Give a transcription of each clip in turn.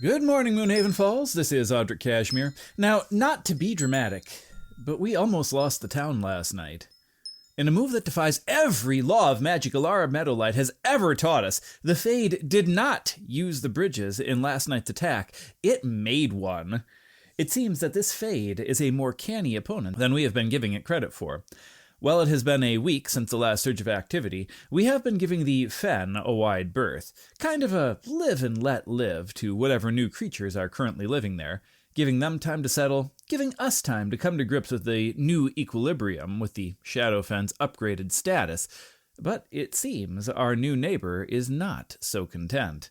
Good morning, Moonhaven Falls. This is Audrick Cashmere. Now, not to be dramatic, but we almost lost the town last night. In a move that defies every law of magic Lord Meadowlight has ever taught us, the Fade did not use the bridges in last night's attack. It made one. It seems that this Fade is a more canny opponent than we have been giving it credit for. While it has been a week since the last surge of activity, we have been giving the Fen a wide berth, kind of a live and let live to whatever new creatures are currently living there, giving them time to settle, giving us time to come to grips with the new equilibrium with the Shadowfen's upgraded status, but it seems our new neighbor is not so content.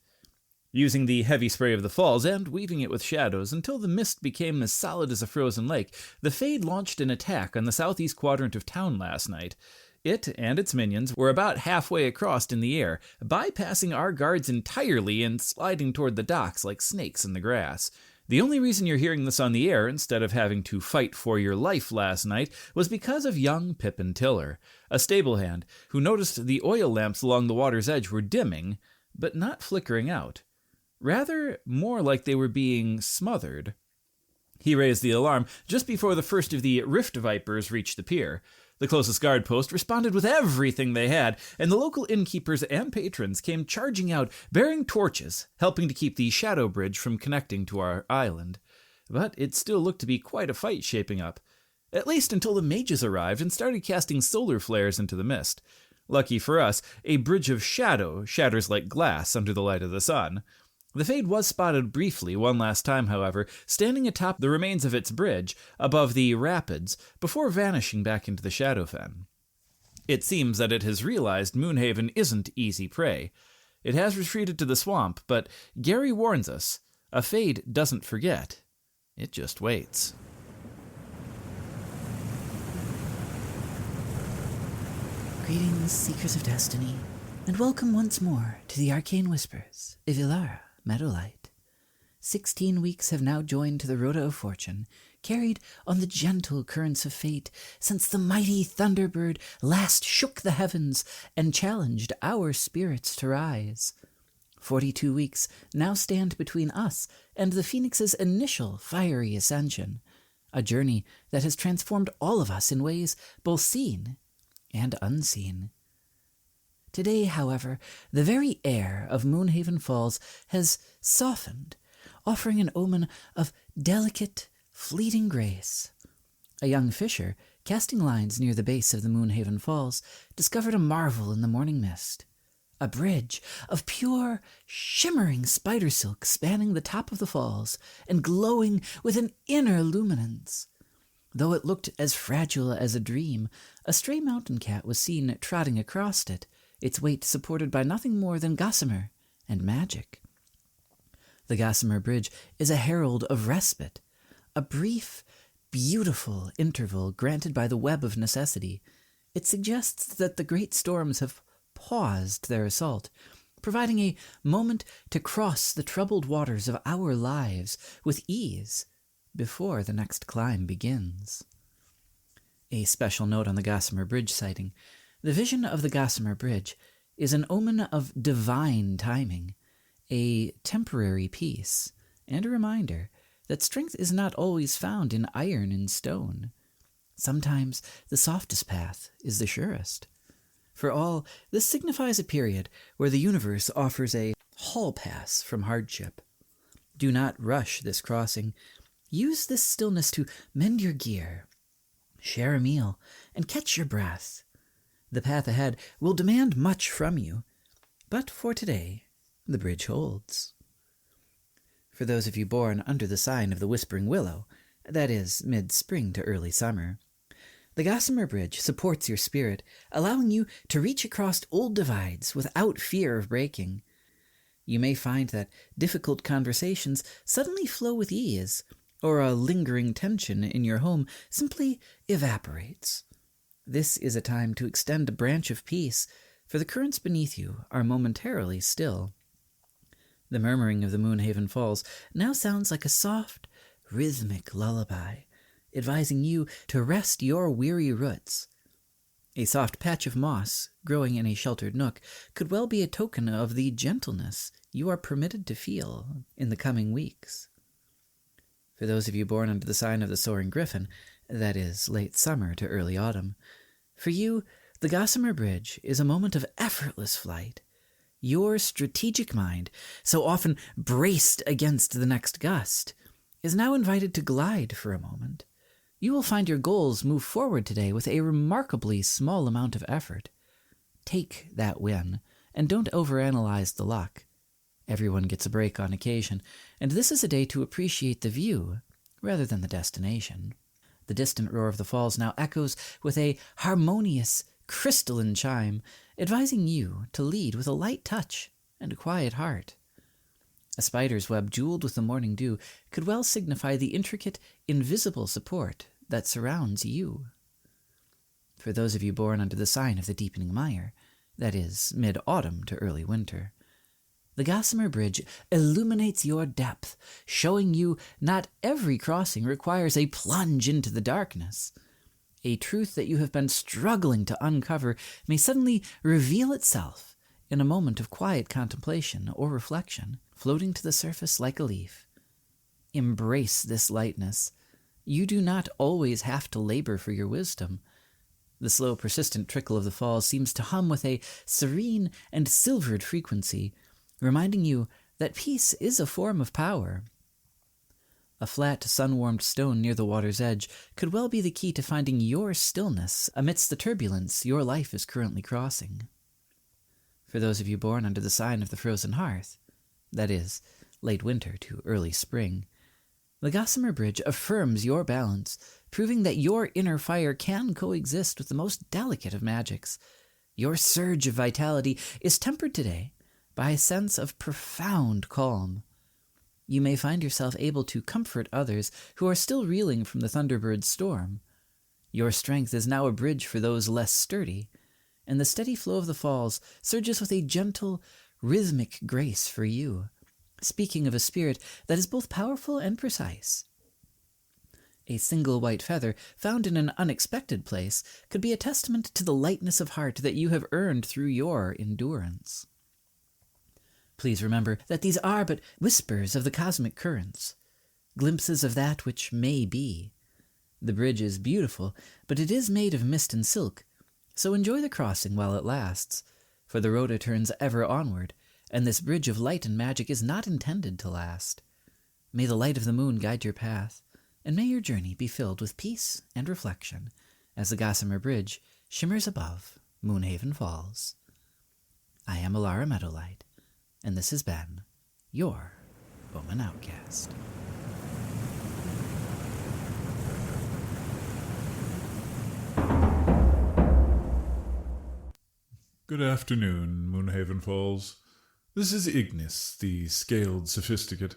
Using the heavy spray of the falls and weaving it with shadows until the mist became as solid as a frozen lake, the Fade launched an attack on the southeast quadrant of town last night. It and its minions were about halfway across in the air, bypassing our guards entirely and sliding toward the docks like snakes in the grass. The only reason you're hearing this on the air instead of having to fight for your life last night was because of young Pippin Tiller, a stable hand who noticed the oil lamps along the water's edge were dimming, but not flickering out. Rather, more like they were being smothered. He raised the alarm just before the first of the Rift Vipers reached the pier. The closest guard post responded with everything they had, and the local innkeepers and patrons came charging out, bearing torches, helping to keep the Shadow Bridge from connecting to our island. But it still looked to be quite a fight shaping up, at least until the mages arrived and started casting solar flares into the mist. Lucky for us, a bridge of shadow shatters like glass under the light of the sun. The Fade was spotted briefly one last time, however, standing atop the remains of its bridge above the rapids before vanishing back into the Shadowfen. It seems that it has realized Moonhaven isn't easy prey. It has retreated to the swamp, but Gary warns us, a Fade doesn't forget. It just waits. Greetings, Seekers of Destiny, and welcome once more to the Arcane Whispers of Lord Meadowlight. 16 weeks have now joined to the Rota of Fortune, carried on the gentle currents of fate, since the mighty Thunderbird last shook the heavens and challenged our spirits to rise. 42 weeks now stand between us and the Phoenix's initial fiery ascension, a journey that has transformed all of us in ways both seen and unseen. Today, however, the very air of Moonhaven Falls has softened, offering an omen of delicate, fleeting grace. A young fisher, casting lines near the base of the Moonhaven Falls, discovered a marvel in the morning mist. A bridge of pure, shimmering spider silk spanning the top of the falls and glowing with an inner luminance. Though it looked as fragile as a dream, a stray mountain cat was seen trotting across it, its weight supported by nothing more than gossamer and magic. The Gossamer Bridge is a herald of respite, a brief, beautiful interval granted by the web of necessity. It suggests that the great storms have paused their assault, providing a moment to cross the troubled waters of our lives with ease before the next climb begins. A special note on the Gossamer Bridge sighting. The vision of the Gossamer Bridge is an omen of divine timing, a temporary peace, and a reminder that strength is not always found in iron and stone. Sometimes the softest path is the surest. For all, this signifies a period where the universe offers a hall pass from hardship. Do not rush this crossing. Use this stillness to mend your gear, share a meal, and catch your breath. The path ahead will demand much from you, but for today, the bridge holds. For those of you born under the sign of the Whispering Willow, that is, mid-spring to early summer, the Gossamer Bridge supports your spirit, allowing you to reach across old divides without fear of breaking. You may find that difficult conversations suddenly flow with ease, or a lingering tension in your home simply evaporates. This is a time to extend a branch of peace, for the currents beneath you are momentarily still. The murmuring of the Moonhaven Falls now sounds like a soft, rhythmic lullaby, advising you to rest your weary roots. A soft patch of moss growing in a sheltered nook could well be a token of the gentleness you are permitted to feel in the coming weeks. For those of you born under the sign of the soaring griffin, that is, late summer to early autumn, for you, the Gossamer Bridge is a moment of effortless flight. Your strategic mind, so often braced against the next gust, is now invited to glide for a moment. You will find your goals move forward today with a remarkably small amount of effort. Take that win, and don't overanalyze the luck. Everyone gets a break on occasion, and this is a day to appreciate the view rather than the destination. The distant roar of the falls now echoes with a harmonious, crystalline chime, advising you to lead with a light touch and a quiet heart. A spider's web jeweled with the morning dew could well signify the intricate, invisible support that surrounds you. For those of you born under the sign of the deepening mire, that is, mid-autumn to early winter, the Gossamer Bridge illuminates your depth, showing you not every crossing requires a plunge into the darkness. A truth that you have been struggling to uncover may suddenly reveal itself in a moment of quiet contemplation or reflection, floating to the surface like a leaf. Embrace this lightness. You do not always have to labor for your wisdom. The slow, persistent trickle of the falls seems to hum with a serene and silvered frequency, reminding you that peace is a form of power. A flat, sun-warmed stone near the water's edge could well be the key to finding your stillness amidst the turbulence your life is currently crossing. For those of you born under the sign of the frozen hearth, that is, late winter to early spring, the Gossamer Bridge affirms your balance, proving that your inner fire can coexist with the most delicate of magics. Your surge of vitality is tempered today by a sense of profound calm. You may find yourself able to comfort others who are still reeling from the Thunderbird's storm. Your strength is now a bridge for those less sturdy, and the steady flow of the falls surges with a gentle, rhythmic grace for you, speaking of a spirit that is both powerful and precise. A single white feather found in an unexpected place could be a testament to the lightness of heart that you have earned through your endurance. Please remember that these are but whispers of the cosmic currents, glimpses of that which may be. The bridge is beautiful, but it is made of mist and silk, so enjoy the crossing while it lasts, for the road turns ever onward, and this bridge of light and magic is not intended to last. May the light of the moon guide your path, and may your journey be filled with peace and reflection, as the Gossamer Bridge shimmers above Moonhaven Falls. I am Alara Meadowlight, and this has been your Omen Outcast. Good afternoon, Moonhaven Falls. This is Ignis, the scaled sophisticate.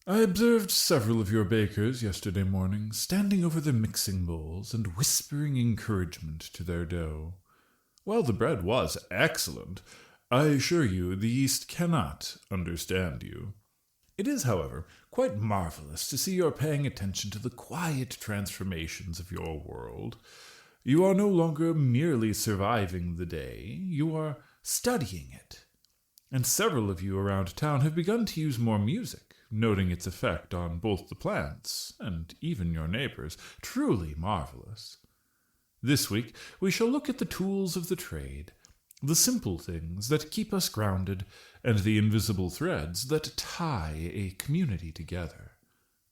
I observed several of your bakers yesterday morning standing over their mixing bowls and whispering encouragement to their dough. While the bread was excellent, I assure you the yeast cannot understand you. It is, however, quite marvelous to see you're paying attention to the quiet transformations of your world. You are no longer merely surviving the day, you are studying it. And several of you around town have begun to use more music, noting its effect on both the plants and even your neighbors. Truly marvelous. This week we shall look at the tools of the trade, the simple things that keep us grounded, and the invisible threads that tie a community together.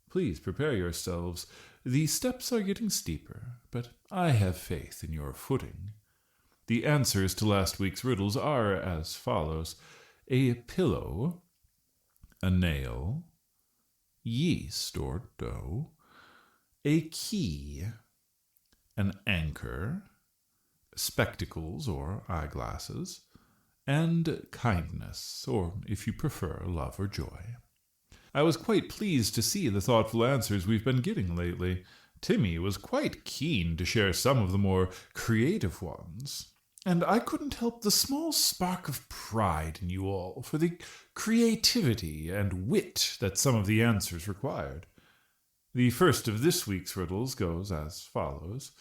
Please prepare yourselves. The steps are getting steeper, but I have faith in your footing. The answers to last week's riddles are as follows: a pillow, a nail, yeast or dough, a key, an anchor, spectacles or eyeglasses, and kindness, or if you prefer, love or joy. I was quite pleased to see the thoughtful answers we've been getting lately. Timmy was quite keen to share some of the more creative ones, and I couldn't help the small spark of pride in you all for the creativity and wit that some of the answers required. The first of this week's riddles goes as follows.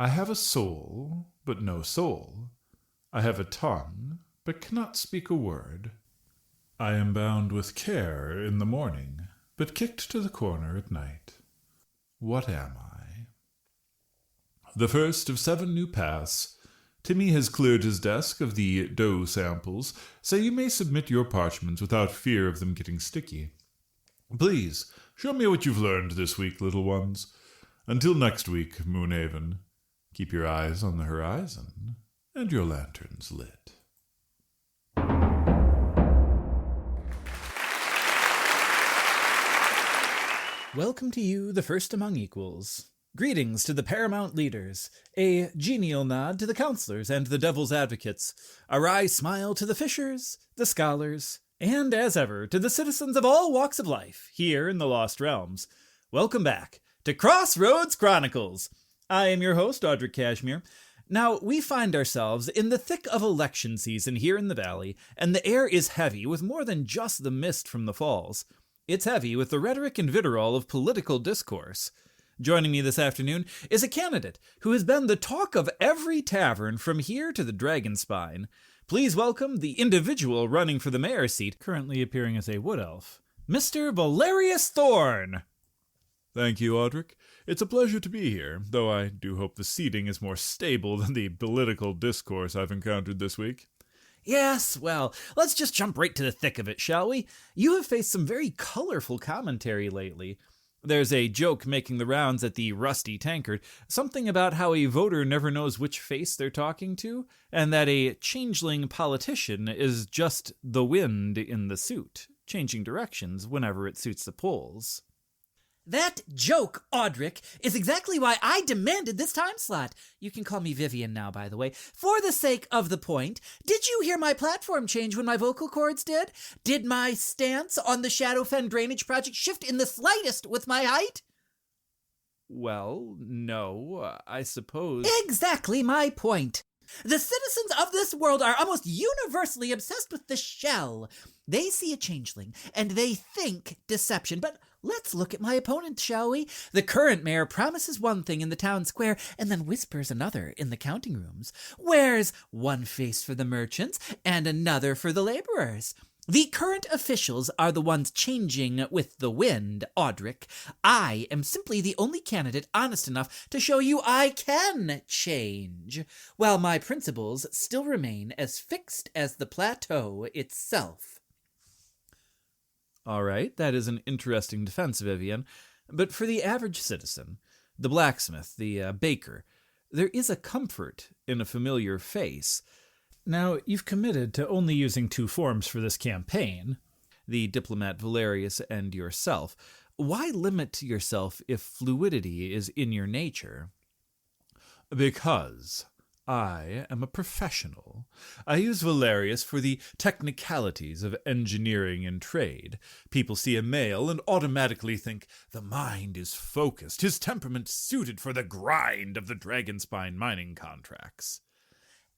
I have a soul, but no soul. I have a tongue, but cannot speak a word. I am bound with care in the morning, but kicked to the corner at night. What am I? The first of 7 new paths. Timmy has cleared his desk of the dough samples, so you may submit your parchments without fear of them getting sticky. Please, show me what you've learned this week, little ones. Until next week, Moonhaven, keep your eyes on the horizon and your lanterns lit. Welcome to you, the first among equals. Greetings to the paramount leaders, a genial nod to the counselors and the devil's advocates, a wry smile to the fishers, the scholars, and, as ever, to the citizens of all walks of life here in the Lost Realms. Welcome back to Crossroads Chronicles. I am your host, Audrick Cashmere. Now, we find ourselves in the thick of election season here in the valley, and the air is heavy with more than just the mist from the falls. It's heavy with the rhetoric and vitriol of political discourse. Joining me this afternoon is a candidate who has been the talk of every tavern from here to the Dragonspine. Please welcome the individual running for the mayor's seat, currently appearing as a wood elf, Mr. Valerius Thorn. Thank you, Audrick. It's a pleasure to be here, though I do hope the seating is more stable than the political discourse I've encountered this week. Yes, well, let's just jump right to the thick of it, shall we? You have faced some very colorful commentary lately. There's a joke making the rounds at the Rusty Tankard, something about how a voter never knows which face they're talking to, and that a changeling politician is just the wind in the suit, changing directions whenever it suits the polls. That joke, Audrick, is exactly why I demanded this time slot. You can call me Vivian now, by the way. For the sake of the point, did you hear my platform change when my vocal cords did? Did my stance on the Shadowfen drainage project shift in the slightest with my height? Well, no, I suppose. Exactly my point. The citizens of this world are almost universally obsessed with the shell. They see a changeling, and they think deception, but let's look at my opponent, shall we? The current mayor promises one thing in the town square and then whispers another in the counting rooms. Wears one face for the merchants and another for the laborers. The current officials are the ones changing with the wind, Audrick. I am simply the only candidate honest enough to show you I can change, while my principles still remain as fixed as the plateau itself. All right, that is an interesting defense, Vivian. But for the average citizen, the blacksmith, the baker, there is a comfort in a familiar face. Now, you've committed to only using 2 forms for this campaign, the diplomat Valerius and yourself. Why limit yourself if fluidity is in your nature? Because I am a professional. I use Valerius for the technicalities of engineering and trade. People see a male and automatically think the mind is focused, his temperament suited for the grind of the Dragonspine mining contracts.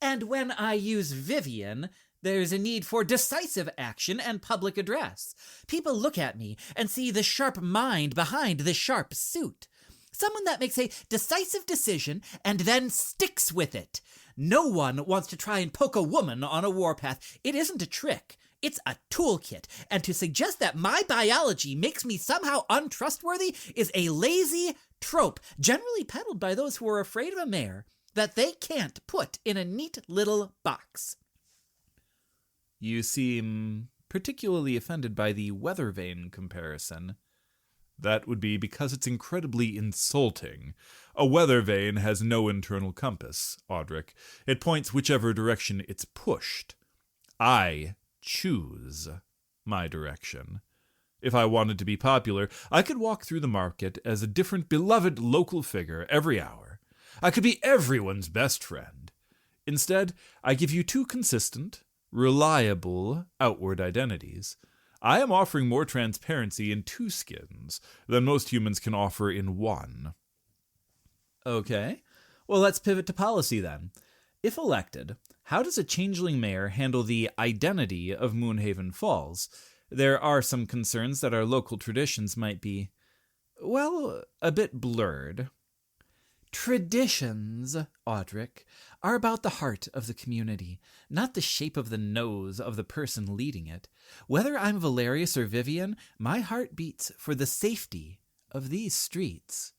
And when I use Vivian, there's a need for decisive action and public address. People look at me and see the sharp mind behind the sharp suit. Someone that makes a decisive decision and then sticks with it. No one wants to try and poke a woman on a warpath. It isn't a trick. It's a toolkit. And to suggest that my biology makes me somehow untrustworthy is a lazy trope, generally peddled by those who are afraid of a mayor that they can't put in a neat little box. You seem particularly offended by the weather vane comparison. That would be because it's incredibly insulting. A weather vane has no internal compass, Audrick. It points whichever direction it's pushed. I choose my direction. If I wanted to be popular, I could walk through the market as a different beloved local figure every hour. I could be everyone's best friend. Instead, I give you 2 consistent, reliable outward identities. I am offering more transparency in 2 skins than most humans can offer in 1. Okay, well, let's pivot to policy then. If elected, how does a changeling mayor handle the identity of Moonhaven Falls? There are some concerns that our local traditions might be, well, a bit blurred. Traditions, Audrick, are about the heart of the community, not the shape of the nose of the person leading it. Whether I'm Valerius or Vivian, my heart beats for the safety of these streets.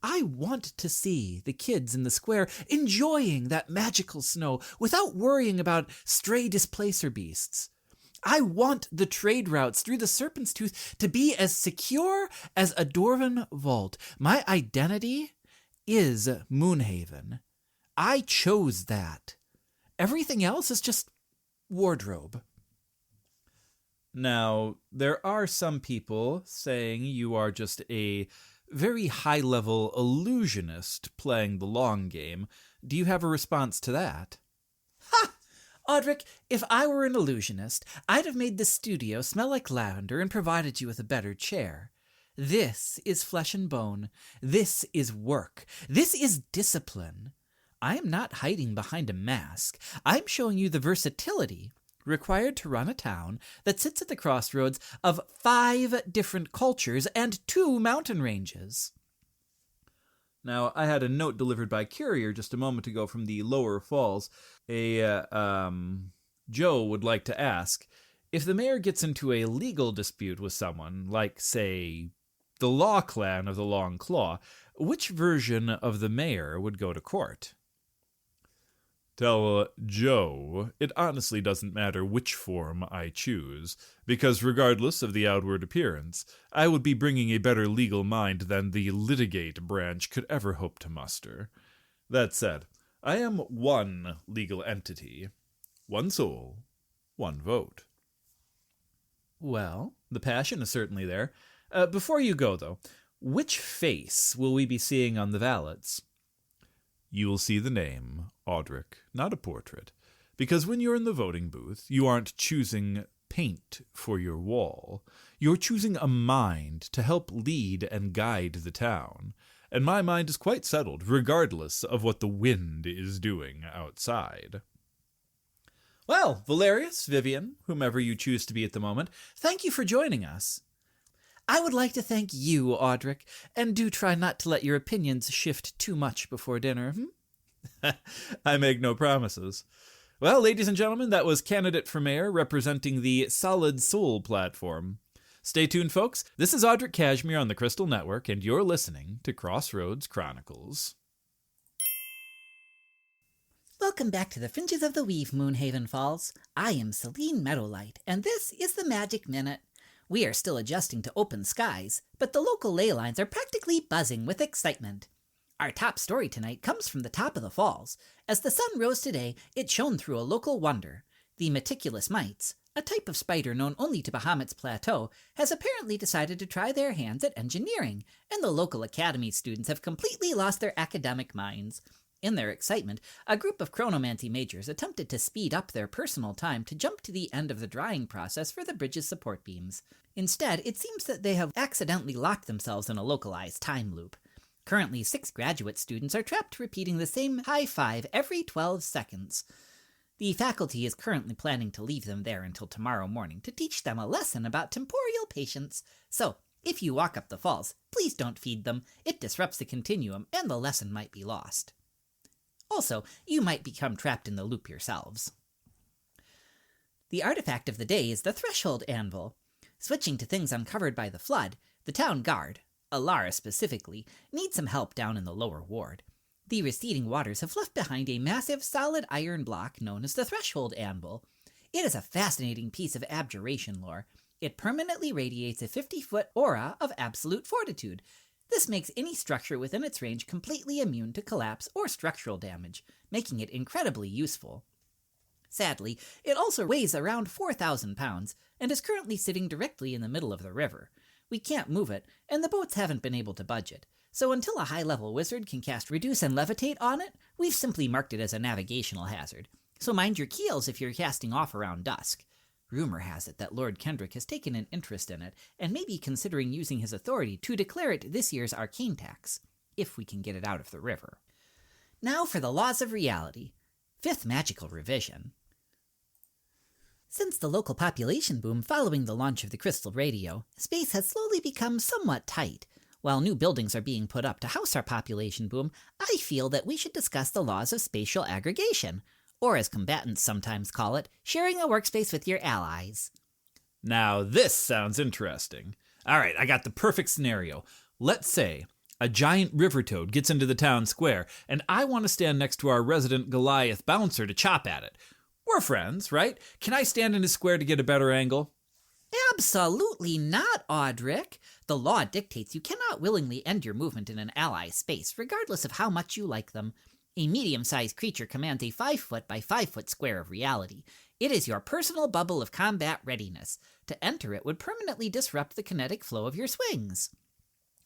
I want to see the kids in the square enjoying that magical snow without worrying about stray displacer beasts. I want the trade routes through the Serpent's Tooth to be as secure as a Dwarven vault. My identity is Moonhaven. I chose that. Everything else is just wardrobe. Now, there are some people saying you are just a very high-level illusionist playing the long game. Do you have a response to that? Ha! Audrick, if I were an illusionist, I'd have made this studio smell like lavender and provided you with a better chair. This is flesh and bone. This is work. This is discipline. I am not hiding behind a mask. I'm showing you the versatility required to run a town that sits at the crossroads of 5 different cultures and 2 mountain ranges. Now, I had a note delivered by courier just a moment ago from the lower falls. Joe would like to ask, if the mayor gets into a legal dispute with someone, like, say, the Law Clan of the Long Claw, which version of the mayor would go to court? Tell Joe it honestly doesn't matter which form I choose, because regardless of the outward appearance, I would be bringing a better legal mind than the litigate branch could ever hope to muster. That said, I am one legal entity, one soul, one vote. Well, the passion is certainly there. Before you go, though, which face will we be seeing on the ballots? You will see the name, Audrick, not a portrait, because when you're in the voting booth, you aren't choosing paint for your wall. You're choosing a mind to help lead and guide the town, and my mind is quite settled, regardless of what the wind is doing outside. Well, Valerius, Vivian, whomever you choose to be at the moment, thank you for joining us. I would like to thank you, Audrick, and do try not to let your opinions shift too much before dinner. I make no promises. Well, ladies and gentlemen, that was candidate for mayor representing the Solid Soul platform. Stay tuned, folks. This is Audrick Cashmere on the Crystal Network, and you're listening to Crossroads Chronicles. Welcome back to the Fringes of the Weave, Moonhaven Falls. I am Selene Meadowlight, and this is the Magic Minute. We are still adjusting to open skies, but the local ley lines are practically buzzing with excitement. Our top story tonight comes from the top of the falls. As the sun rose today, it shone through a local wonder. The meticulous mites, a type of spider known only to Bahamut's Plateau, has apparently decided to try their hands at engineering, and the local academy students have completely lost their academic minds. In their excitement, a group of chronomancy majors attempted to speed up their personal time to jump to the end of the drying process for the bridge's support beams. Instead, it seems that they have accidentally locked themselves in a localized time loop. Currently, 6 graduate students are trapped repeating the same high five every 12 seconds. The faculty is currently planning to leave them there until tomorrow morning to teach them a lesson about temporal patience. So, if you walk up the falls, please don't feed them. It disrupts the continuum, and the lesson might be lost. Also, you might become trapped in the loop yourselves. The artifact of the day is the Threshold Anvil. Switching to things uncovered by the flood, the town guard, Alara specifically, needs some help down in the lower ward. The receding waters have left behind a massive solid iron block known as the Threshold Anvil. It is a fascinating piece of abjuration lore. It permanently radiates a 50-foot aura of absolute fortitude. This makes any structure within its range completely immune to collapse or structural damage, making it incredibly useful. Sadly, it also weighs around 4,000 pounds, and is currently sitting directly in the middle of the river. We can't move it, and the boats haven't been able to budge it, so until a high-level wizard can cast Reduce and Levitate on it, we've simply marked it as a navigational hazard. So mind your keels if you're casting off around dusk. Rumor has it that Lord Kendrick has taken an interest in it, and may be considering using his authority to declare it this year's arcane tax, if we can get it out of the river. Now for the laws of reality. 5th magical revision. Since the local population boom following the launch of the crystal radio, space has slowly become somewhat tight. While new buildings are being put up to house our population boom, I feel that we should discuss the laws of spatial aggregation, or as combatants sometimes call it, sharing a workspace with your allies. Now this sounds interesting. All right, I got the perfect scenario. Let's say a giant river toad gets into the town square, and I want to stand next to our resident Goliath bouncer to chop at it. We're friends, right? Can I stand in his square to get a better angle? Absolutely not, Audrick. The law dictates you cannot willingly end your movement in an ally's space, regardless of how much you like them. A medium-sized creature commands a 5-foot by 5-foot square of reality. It is your personal bubble of combat readiness. To enter it would permanently disrupt the kinetic flow of your swings.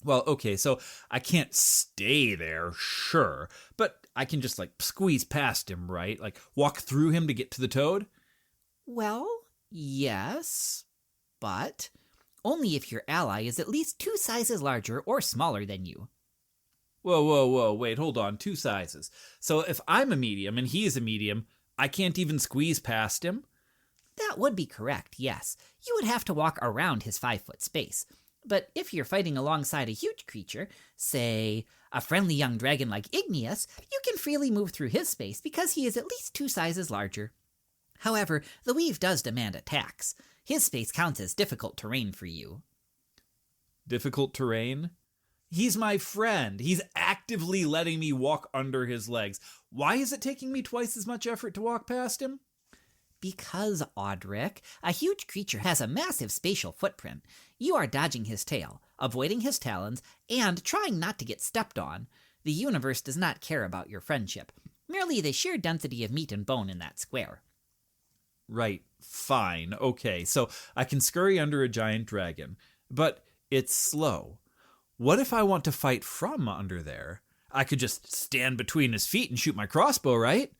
Well, okay, so I can't stay there, sure, but I can just, squeeze past him, right? Walk through him to get to the toad? Well, yes, but only if your ally is at least 2 sizes larger or smaller than you. Whoa, wait, hold on, 2 sizes. So if I'm a medium and he's a medium, I can't even squeeze past him? That would be correct, yes. You would have to walk around his 5-foot space. But if you're fighting alongside a huge creature, say a friendly young dragon like Ignis, you can freely move through his space because he is at least 2 sizes larger. However, the weave does demand attacks. His space counts as difficult terrain for you. Difficult terrain? He's my friend. He's actively letting me walk under his legs. Why is it taking me twice as much effort to walk past him? Because, Audrick, a huge creature has a massive spatial footprint. You are dodging his tail, avoiding his talons, and trying not to get stepped on. The universe does not care about your friendship, merely the sheer density of meat and bone in that square. Right, fine, okay, so I can scurry under a giant dragon, but it's slow. What if I want to fight from under there? I could just stand between his feet and shoot my crossbow, right?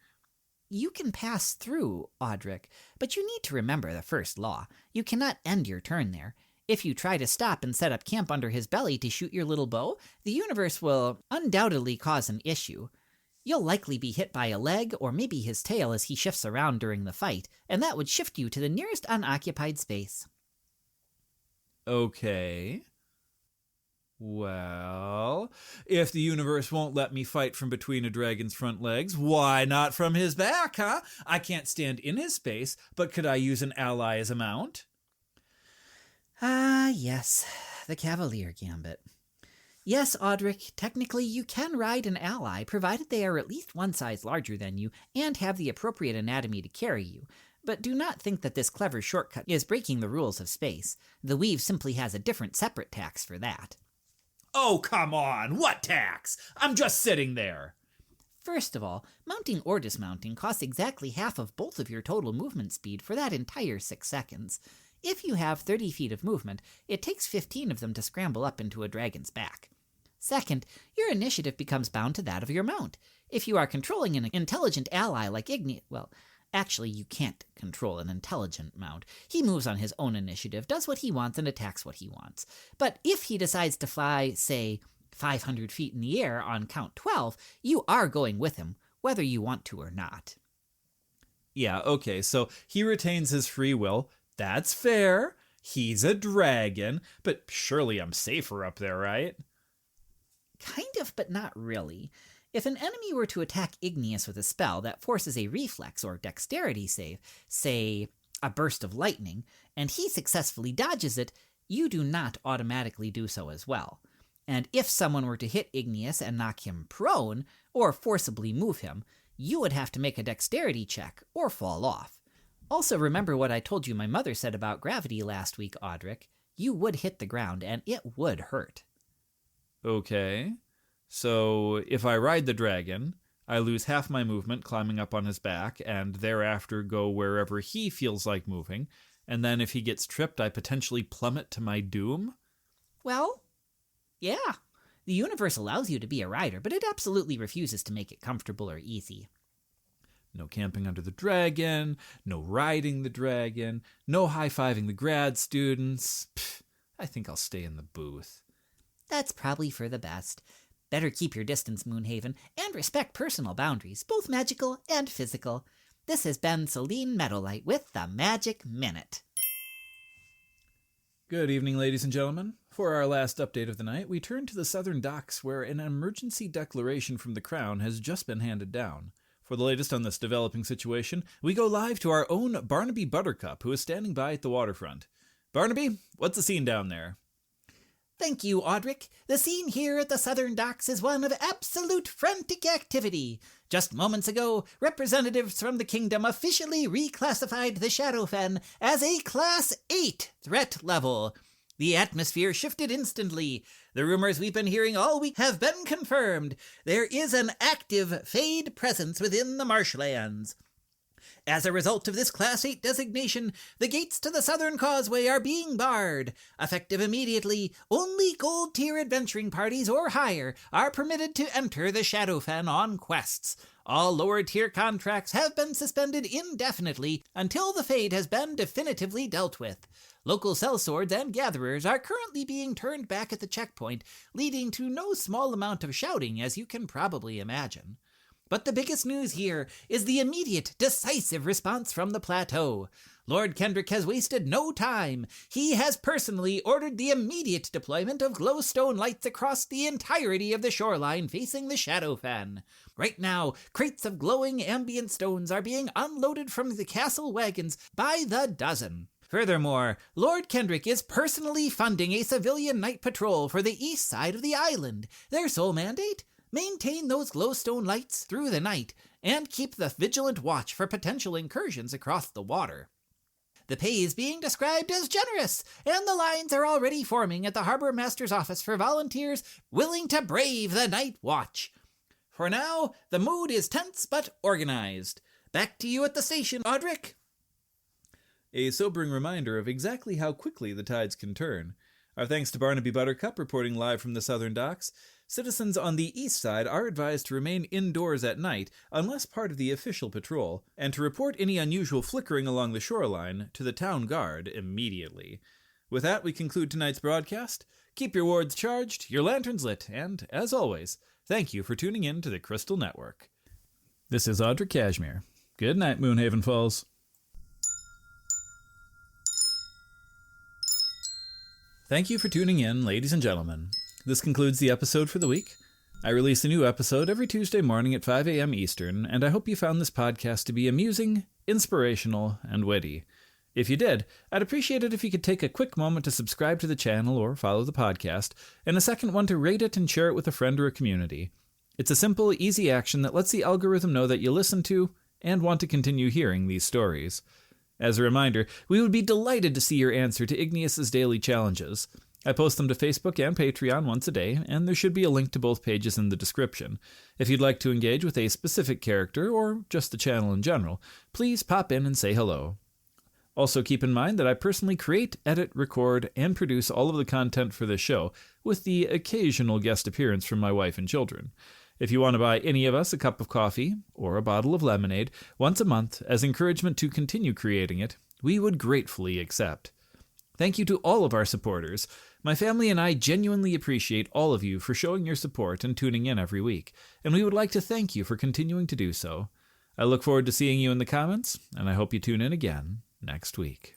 You can pass through, Audrick, but you need to remember the first law. You cannot end your turn there. If you try to stop and set up camp under his belly to shoot your little bow, the universe will undoubtedly cause an issue. You'll likely be hit by a leg or maybe his tail as he shifts around during the fight, and that would shift you to the nearest unoccupied space. Okay. Well, if the universe won't let me fight from between a dragon's front legs, why not from his back, huh? I can't stand in his space, but could I use an ally as a mount? Yes, the Cavalier Gambit. Yes, Audrick, technically you can ride an ally, provided they are at least 1 size larger than you and have the appropriate anatomy to carry you. But do not think that this clever shortcut is breaking the rules of space. The weave simply has a different separate tax for that. Oh, come on! What tax? I'm just sitting there! First of all, mounting or dismounting costs exactly half of both of your total movement speed for that entire 6 seconds. If you have 30 feet of movement, it takes 15 of them to scramble up into a dragon's back. Second, your initiative becomes bound to that of your mount. If you are controlling an intelligent ally like Ignis, well, actually you can't control an intelligent mount. He moves on his own initiative, does what he wants, and attacks what he wants. But if he decides to fly, say, 500 feet in the air on count 12, you are going with him, whether you want to or not. Yeah, okay, so he retains his free will. That's fair. He's a dragon, but surely I'm safer up there, right? Kind of, but not really. If an enemy were to attack Ignis with a spell that forces a reflex or dexterity save, say a burst of lightning, and he successfully dodges it, you do not automatically do so as well. And if someone were to hit Ignis and knock him prone, or forcibly move him, you would have to make a dexterity check or fall off. Also, remember what I told you my mother said about gravity last week, Audrick. You would hit the ground, and it would hurt. Okay. So, if I ride the dragon, I lose half my movement climbing up on his back, and thereafter go wherever he feels like moving, and then if he gets tripped, I potentially plummet to my doom? Well, yeah. The universe allows you to be a rider, but it absolutely refuses to make it comfortable or easy. No camping under the dragon, no riding the dragon, no high-fiving the grad students. Pfft, I think I'll stay in the booth. That's probably for the best. Better keep your distance, Moonhaven, and respect personal boundaries, both magical and physical. This has been Selene Meadowlight with the Magic Minute. Good evening, ladies and gentlemen. For our last update of the night, we turn to the southern docks where an emergency declaration from the Crown has just been handed down. For the latest on this developing situation, we go live to our own Barnaby Buttercup, who is standing by at the waterfront. Barnaby, what's the scene down there? Thank you, Audrick. The scene here at the southern docks is one of absolute frantic activity. Just moments ago, representatives from the kingdom officially reclassified the Shadowfen as a Class 8 threat level. The atmosphere shifted instantly. The rumors we've been hearing all week have been confirmed. There is an active Fade presence within the marshlands. As a result of this Class 8 designation, the gates to the Southern Causeway are being barred. Effective immediately, only gold-tier adventuring parties or higher are permitted to enter the Shadowfen on quests. All lower-tier contracts have been suspended indefinitely until the Fade has been definitively dealt with. Local sellswords and gatherers are currently being turned back at the checkpoint, leading to no small amount of shouting, as you can probably imagine. But the biggest news here is the immediate, decisive response from the plateau. Lord Kendrick has wasted no time. He has personally ordered the immediate deployment of glowstone lights across the entirety of the shoreline facing the Shadowfen. Right now, crates of glowing ambient stones are being unloaded from the castle wagons by the dozen. Furthermore, Lord Kendrick is personally funding a civilian night patrol for the east side of the island. Their sole mandate? Maintain those glowstone lights through the night, and keep the vigilant watch for potential incursions across the water. The pay is being described as generous, and the lines are already forming at the Harbor Master's office for volunteers willing to brave the night watch. For now, the mood is tense but organized. Back to you at the station, Audrick. A sobering reminder of exactly how quickly the tides can turn. Our thanks to Barnaby Buttercup reporting live from the southern docks. Citizens on the east side are advised to remain indoors at night unless part of the official patrol, and to report any unusual flickering along the shoreline to the town guard immediately. With that, we conclude tonight's broadcast. Keep your wards charged, your lanterns lit, and, as always, thank you for tuning in to the Crystal Network. This is Audrick Cashmere. Good night, Moonhaven Falls. Thank you for tuning in, ladies and gentlemen. This concludes the episode for the week. I release a new episode every Tuesday morning at 5 a.m. Eastern, and I hope you found this podcast to be amusing, inspirational, and witty. If you did, I'd appreciate it if you could take a quick moment to subscribe to the channel or follow the podcast, and a second one to rate it and share it with a friend or a community. It's a simple, easy action that lets the algorithm know that you listen to and want to continue hearing these stories. As a reminder, we would be delighted to see your answer to Ignis's daily challenges. I post them to Facebook and Patreon once a day, and there should be a link to both pages in the description. If you'd like to engage with a specific character, or just the channel in general, please pop in and say hello. Also keep in mind that I personally create, edit, record, and produce all of the content for this show, with the occasional guest appearance from my wife and children. If you want to buy any of us a cup of coffee, or a bottle of lemonade, once a month as encouragement to continue creating it, we would gratefully accept. Thank you to all of our supporters. My family and I genuinely appreciate all of you for showing your support and tuning in every week, and we would like to thank you for continuing to do so. I look forward to seeing you in the comments, and I hope you tune in again next week.